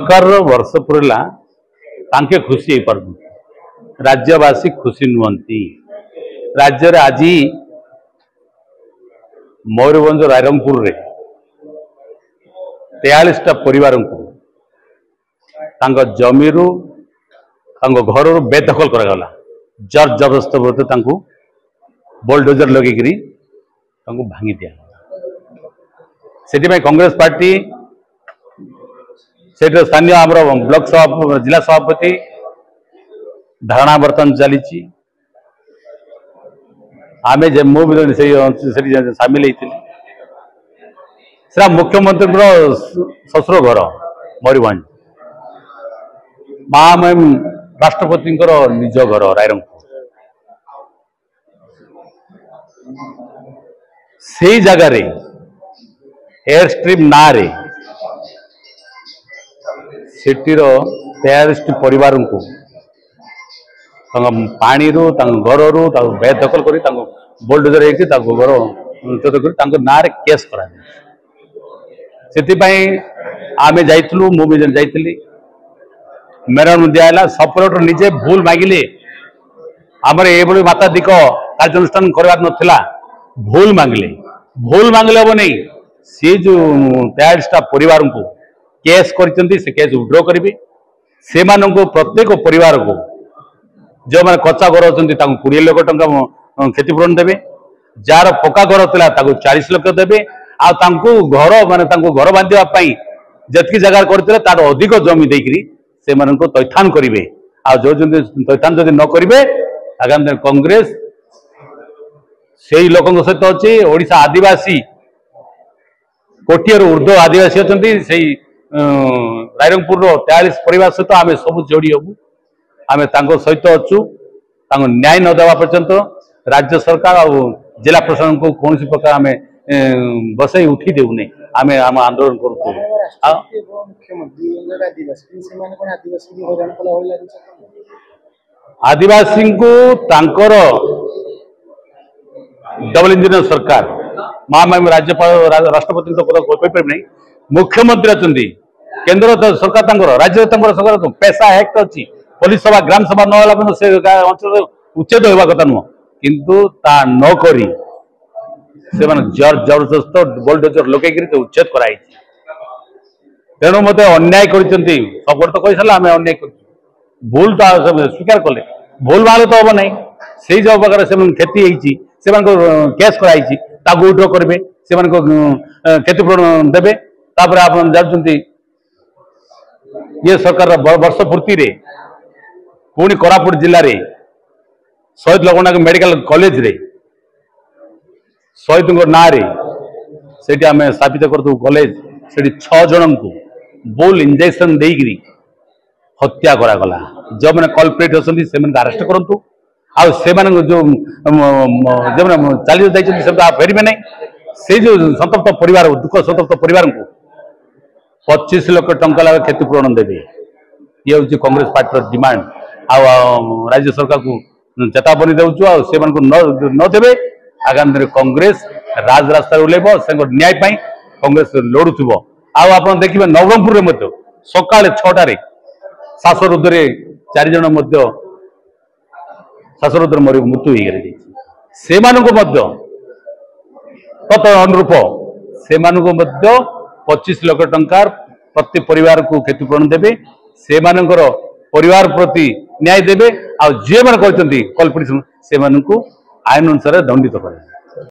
सरकार वर्ष पुरला तांके खुशी हो राज्यवासी खुशी नुहति राज्य आज मयूरभंज रायरंगपुर रे 43टा परिवार को जमी घर बेदखल करागला जर जबरदस्त बोलते बोल्डोजर लगे भांगी दिया कांग्रेस पार्टी से स्थानीय आम ब्लॉक जिला सभापति धारणा बर्तमान चली आमे सामिल होता मुख्यमंत्री ससुर घर मयूरभंज महामहिम राष्ट्रपति निज घर रायरंगपुर से जगार एयर स्ट्रीम ना रे सिटीर 43 परिवार को पानी रू घर रू बेदखल कर बोल्डोजर घर ना केस करा आमे जाइलु मुझे जाइली मेरन दिहला सपरेटर निजे भूल मागिले आमर ये माताधिक कार्यानुष्ठान करवार नाला भूल मांगले हम नहीं सी जो 43टा परिवार को केस करते केस विड्रॉ करेंगे से प्रत्येक परिवार को जो मैंने कच्चा घर अच्छा 20 लाख टंका क्षतिपूरण देवे जार पक्का घर था 40 लाख देवे घर माने घर बांधवाई जी जगार करते तार अधिक जमी देकरी से तैथान करेंगे जो तैथान जब न करेंगे आगामी दिन कांग्रेस से ही लोकों सहित अच्छे ओडिशा आदिवासी कोटियर ऊर्ध्व आदिवासी अच्छा रायरंगपुर 43 परिवार सहित आम सब जोड़ी हबू आम सहित अच्छु न्याय न देवा पर्यंत राज्य सरकार और जिला प्रशासन को कौन प्रकार आम बसई उठी देने आम आम आंदोलन आदिवासी को डबल इंजिन सरकार महामहिम राज्यपाल राष्ट्रपति तो नहीं मुख्यमंत्री अच्छा केंद्र सरकार राज्य सरकार पैसा एक्ट अच्छी पुलिस सभा ग्राम सभा ना से अंचल उच्छेद होगा कथा नुह किंतु ता नक जर जबरदस्त बोल्डोजर लगे उच्छेद कराई तेणु मत अन्याय कर सब तो कही सारा आम अन्याय कर भूल तो स्वीकार कले भूल माले तो हम ना से जो प्रकार से क्षति से केस कराई विड्रॉ करेंगे से क्षतिपूरण देवे तापर आप जानते ये सरकार वर्ष पूर्ति रे पुणी कोरापुट जिले में शहीद लोकनाथ मेडिकल कॉलेज रे शहीद ना से स्थापित करदू कॉलेज से 6 जन को बुल इंजेक्शन देकरी हत्या करागला जो मैंने कल्प्रिट अच्छे से अरेस्ट करूँ आ जो चली फेरबे ना से जो संतप्त परिवार दुख संतप्त परिवार को 25 लाख टंका लगा क्षतिपूरण देवे ये हूँ कांग्रेस पार्टी डिमांड राज्य सरकार को चेतावनी देवु न देवे आगामी दिन कांग्रेस राज रास्ता ओल्लैब से न्याय कांग्रेस लड़ुव आप देखिए नवरंगपुर में सका 6टार श्वासरुद्ध 4 जन श्वासरुद्ध मृत्यु से तत् अनुरूप से 25 लाख टंका प्रति परिवार को क्षतिपूरण देवे से परिवार प्रति न्याय देवे आ जे मैंने कल्पिट से आईन अनुसार दंडित करें।